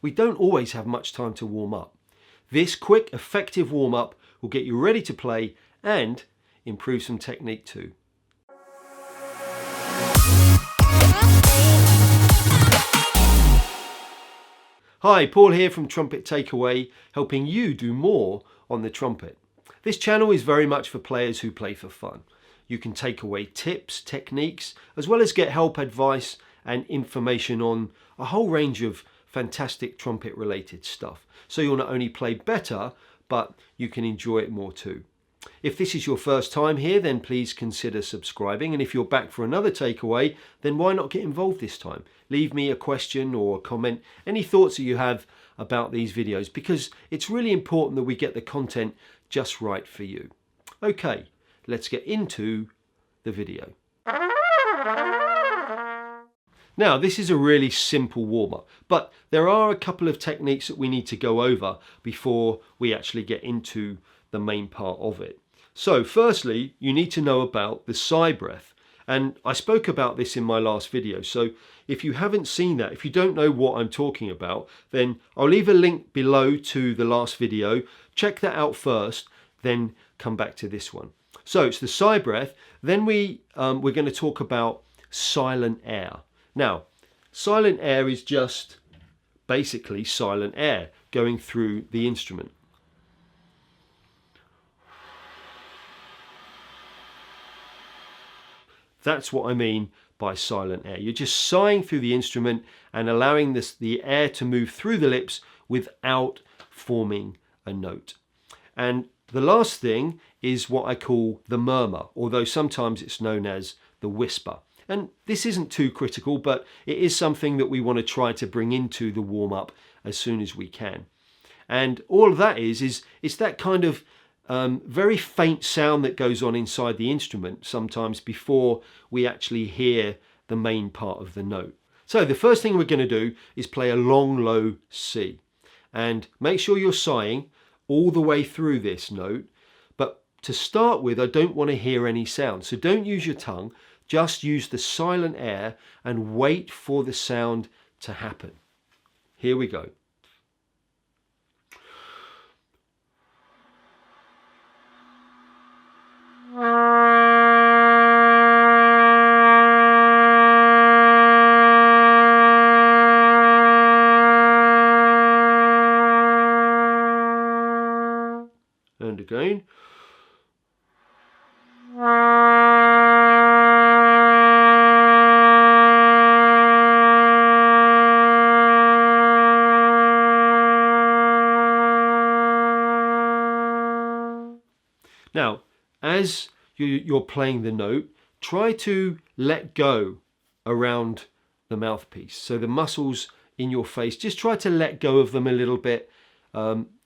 we don't always have much time to warm up. This quick, effective warm-up will get you ready to play and improve some technique too. Hi, Paul here from Trumpet Takeaway, helping you do more on the trumpet. This channel is very much for players who play for fun. You can take away tips, techniques, as well as get help, advice and information on a whole range of fantastic trumpet related stuff. So you'll not only play better, but you can enjoy it more too. If this is your first time here, then please consider subscribing. And if you're back for another takeaway, then why not get involved this time? Leave me a question or a comment, any thoughts that you have about these videos, because it's really important that we get the content just right for you. Okay, let's get into the video. Now, this is a really simple warm-up, but there are a couple of techniques that we need to go over before we actually get into the main part of it. So firstly, you need to know about the sigh breath. And I spoke about this in my last video. So if you haven't seen that, if you don't know what I'm talking about, then I'll leave a link below to the last video. Check that out first, then come back to this one. So it's the sigh breath. Then we're going to talk about silent air. Now, silent air is just basically silent air going through the instrument. That's what I mean by silent air. You're just sighing through the instrument and allowing the air to move through the lips without forming a note. And the last thing is what I call the murmur, although sometimes it's known as the whisper. And this isn't too critical, but it is something that we want to try to bring into the warm-up as soon as we can. And all of that is it's that kind of very faint sound that goes on inside the instrument sometimes before we actually hear the main part of the note. So the first thing we're going to do is play a long, low C. And make sure you're sighing all the way through this note. But to start with, I don't want to hear any sound. So don't use your tongue. Just use the silent air and wait for the sound to happen. Here we go. And again. Now, as you're playing the note, try to let go around the mouthpiece. So the muscles in your face, just try to let go of them a little bit,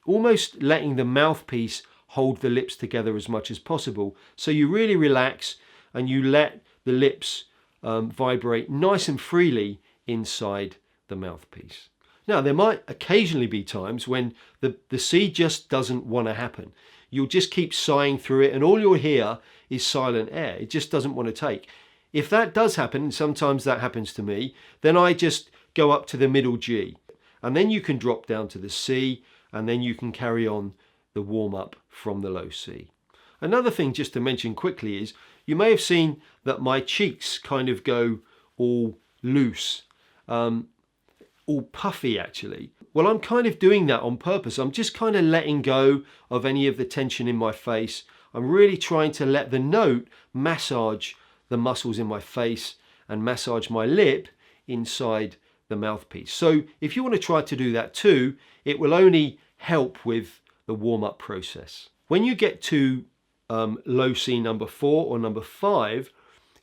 almost letting the mouthpiece hold the lips together as much as possible. So you really relax and you let the lips vibrate nice and freely inside the mouthpiece. Now, there might occasionally be times when the C just doesn't want to happen. You'll just keep sighing through it and all you'll hear is silent air. It just doesn't want to take. If that does happen, and sometimes that happens to me, then I just go up to the middle G. And then you can drop down to the C, and then you can carry on the warm-up from the low C. Another thing just to mention quickly is, you may have seen that my cheeks kind of go all loose, all puffy actually. Well, I'm kind of doing that on purpose. I'm just kind of letting go of any of the tension in my face. I'm really trying to let the note massage the muscles in my face and massage my lip inside the mouthpiece. So if you want to try to do that too, it will only help with the warm-up process. When you get to low C number 4 or number 5,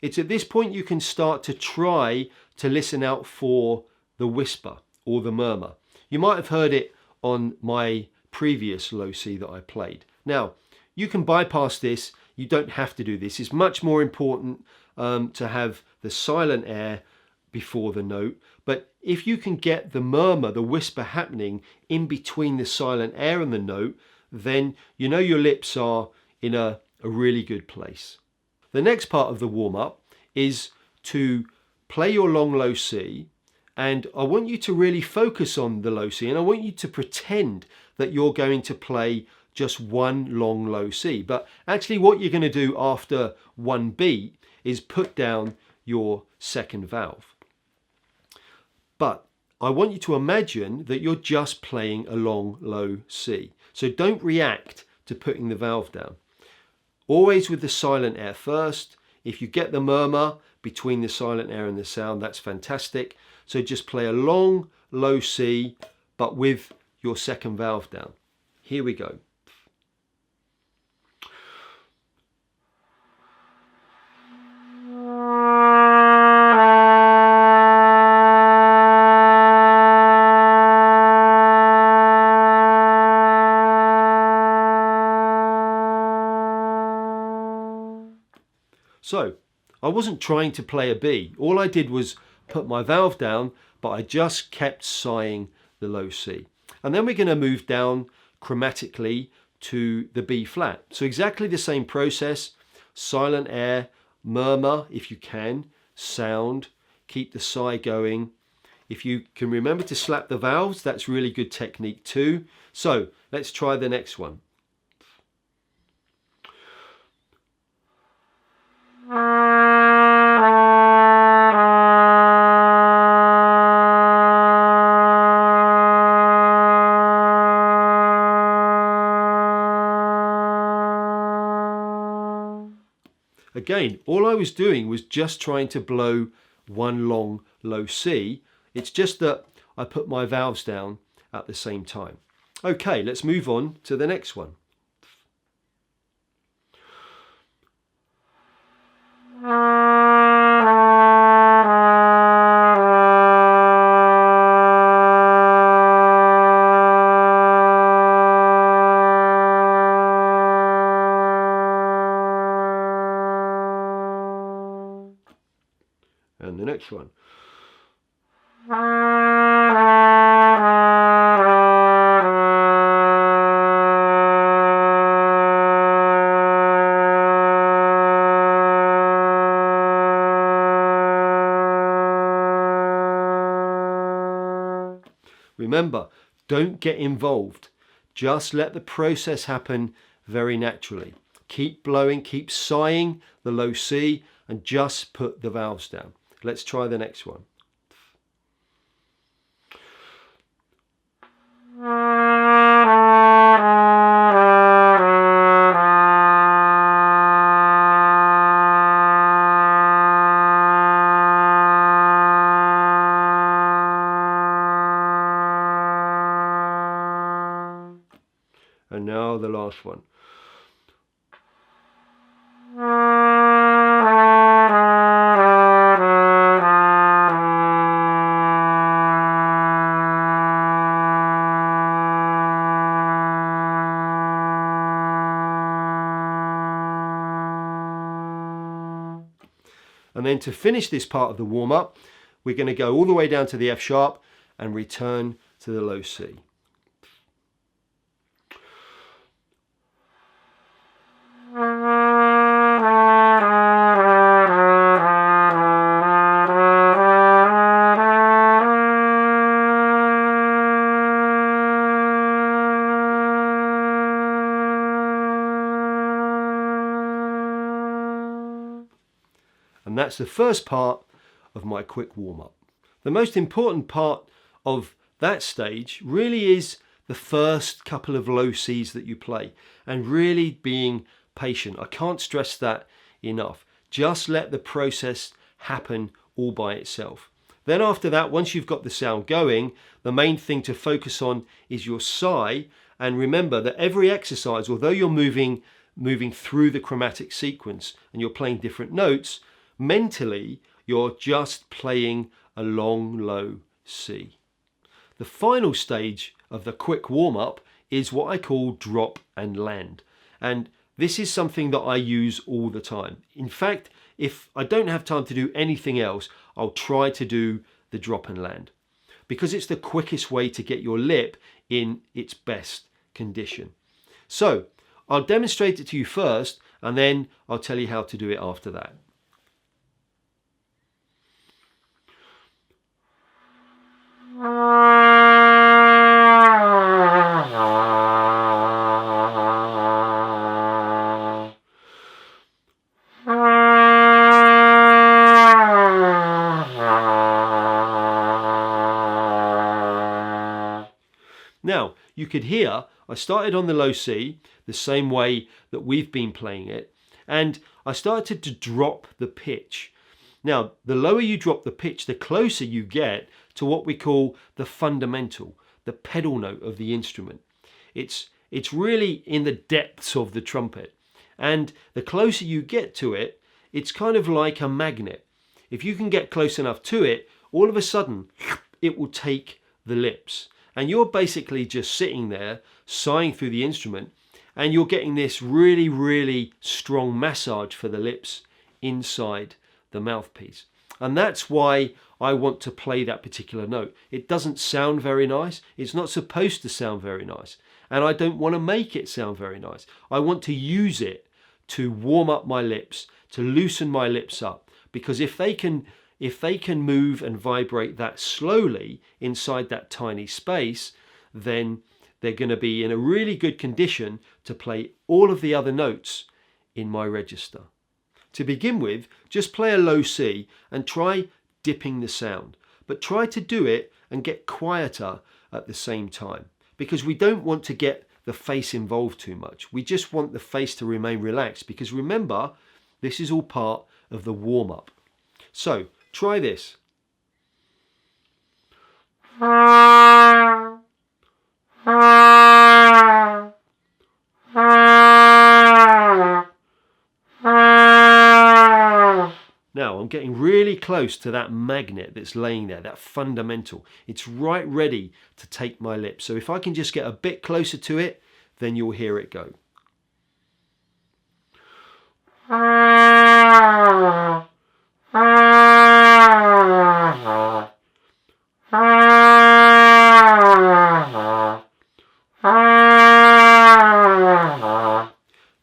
it's at this point you can start to try to listen out for the whisper or the murmur. You might have heard it on my previous low C that I played. Now, you can bypass this. You don't have to do this. It's much more important to have the silent air before the note. But if you can get the murmur, the whisper happening in between the silent air and the note, then you know your lips are in a really good place. The next part of the warm-up is to play your long low C And I want you to really focus on the low C, and I want you to pretend that you're going to play just one long low C. But actually what you're going to do after one beat is put down your second valve. But I want you to imagine that you're just playing a long low C. So don't react to putting the valve down. Always with the silent air first. If you get the murmur between the silent air and the sound, that's fantastic. So just play a long low C, but with your second valve down. Here we go. So I wasn't trying to play a B. All I did was put my valve down, but I just kept sighing the low C. And then we're going to move down chromatically to the B flat. So exactly the same process, silent air, murmur if you can, sound, keep the sigh going. If you can remember to slap the valves, that's really good technique too. So let's try the next one. Again, all I was doing was just trying to blow one long low C. It's just that I put my valves down at the same time. Okay, let's move on to the next one. And the next one. Remember, don't get involved. Just let the process happen very naturally. Keep blowing, keep sighing the low C, and just put the valves down. Let's try the next one. And now the last one. And then to finish this part of the warm-up, we're going to go all the way down to the F sharp and return to the low C. And that's the first part of my quick warm-up. The most important part of that stage really is the first couple of low Cs that you play, and really being patient. I can't stress that enough. Just let the process happen all by itself. Then after that, once you've got the sound going, the main thing to focus on is your sigh. And remember that every exercise, although you're moving through the chromatic sequence and you're playing different notes, mentally you're just playing a long low C. The final stage of the quick warm-up is what I call drop and land. And this is something that I use all the time. In fact, if I don't have time to do anything else, I'll try to do the drop and land, because it's the quickest way to get your lip in its best condition. So I'll demonstrate it to you first, and then I'll tell you how to do it after that. Now, you could hear I started on the low C, the same way that we've been playing it, and I started to drop the pitch. Now, the lower you drop the pitch, the closer you get to what we call the fundamental, the pedal note of the instrument. It's really in the depths of the trumpet. And the closer you get to it, it's kind of like a magnet. If you can get close enough to it, all of a sudden, it will take the lips. And you're basically just sitting there, sighing through the instrument, and you're getting this really, really strong massage for the lips inside the mouthpiece. And that's why I want to play that particular note. It doesn't sound very nice. It's not supposed to sound very nice. And I don't want to make it sound very nice. I want to use it to warm up my lips, to loosen my lips up. Because if they can move and vibrate that slowly inside that tiny space, then they're going to be in a really good condition to play all of the other notes in my register. To begin with, just play a low C and try dipping the sound. But try to do it and get quieter at the same time. Because we don't want to get the face involved too much. We just want the face to remain relaxed. Because remember, this is all part of the warm-up. So, try this. Now I'm getting really close to that magnet that's laying there, that fundamental. It's right ready to take my lips. So if I can just get a bit closer to it, then you'll hear it go.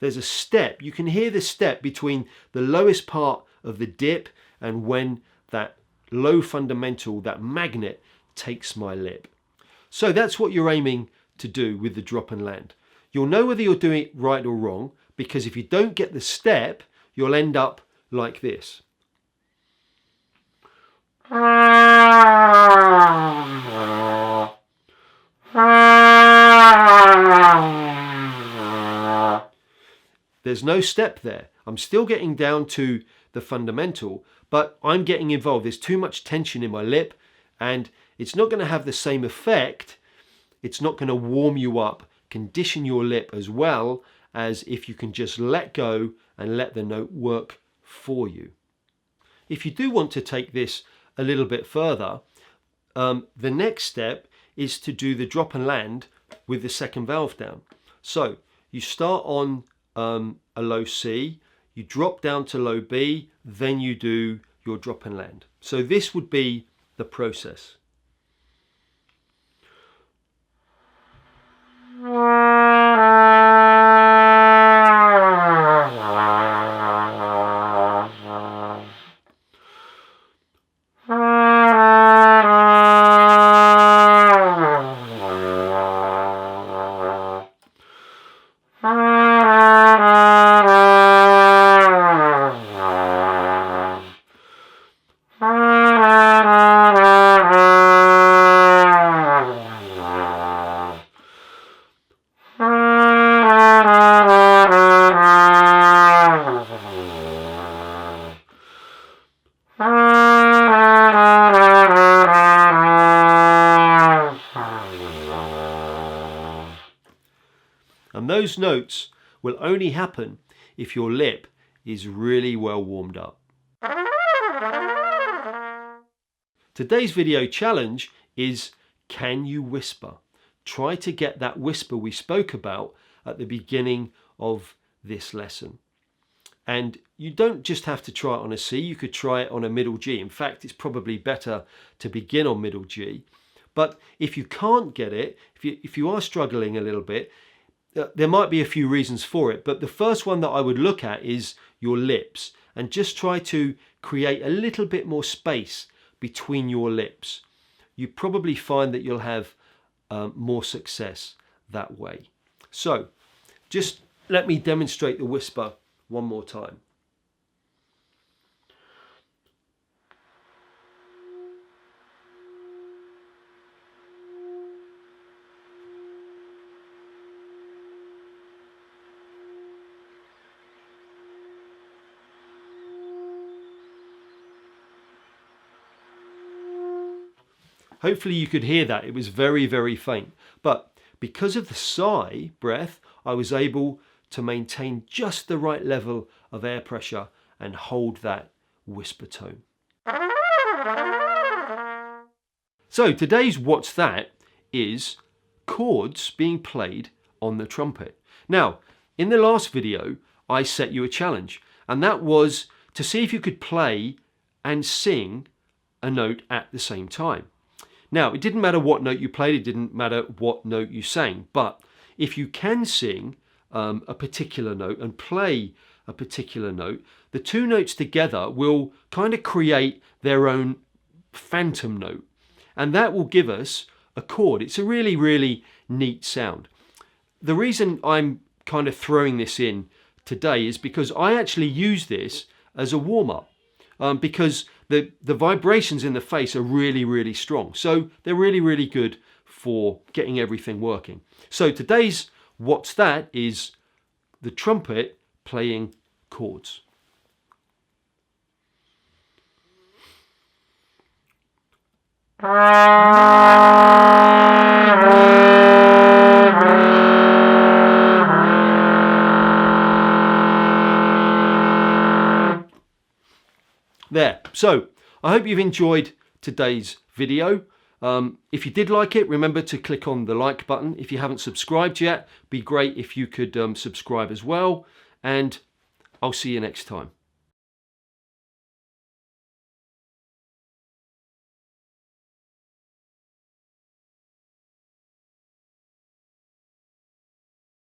There's a step. You can hear the step between the lowest part of the dip and when that low fundamental, that magnet, takes my lip. So that's what you're aiming to do with the drop and land. You'll know whether you're doing it right or wrong, because if you don't get the step, you'll end up like this. There's no step there. I'm still getting down to the fundamental, but I'm getting involved. There's too much tension in my lip, and it's not going to have the same effect. It's not going to warm you up, condition your lip as well as if you can just let go and let the note work for you. If you do want to take this a little bit further, the next step is to do the drop and land with the second valve down. So you start on a low C, you drop down to low B, then you do your drop and land. So this would be the process. And those notes will only happen if your lip is really well warmed up. Today's video challenge is, can you whisper? Try to get that whisper we spoke about at the beginning of this lesson. And you don't just have to try it on a C, you could try it on a middle G. In fact, it's probably better to begin on middle G. But if you can't get it, if you are struggling a little bit, there might be a few reasons for it. But the first one that I would look at is your lips, and just try to create a little bit more space between your lips. you probably find that you'll have more success that way. So just let me demonstrate the whisper one more time. Hopefully you could hear that. It was very, very faint. But because of the sigh breath, I was able to maintain just the right level of air pressure and hold that whisper tone. So today's What's That is chords being played on the trumpet. Now, in the last video, I set you a challenge, and that was to see if you could play and sing a note at the same time. Now, it didn't matter what note you played, it didn't matter what note you sang, but if you can sing a particular note and play a particular note, the two notes together will kind of create their own phantom note, and that will give us a chord. It's a really, really neat sound. The reason I'm kind of throwing this in today is because I actually use this as a warm-up. Because the vibrations in the face are really, really strong. So they're really, really good for getting everything working. So today's What's That is the trumpet playing chords. There. So I hope you've enjoyed today's video. If you did like it, remember to click on the like button. If you haven't subscribed yet, it'd be great if you could subscribe as well. And I'll see you next time.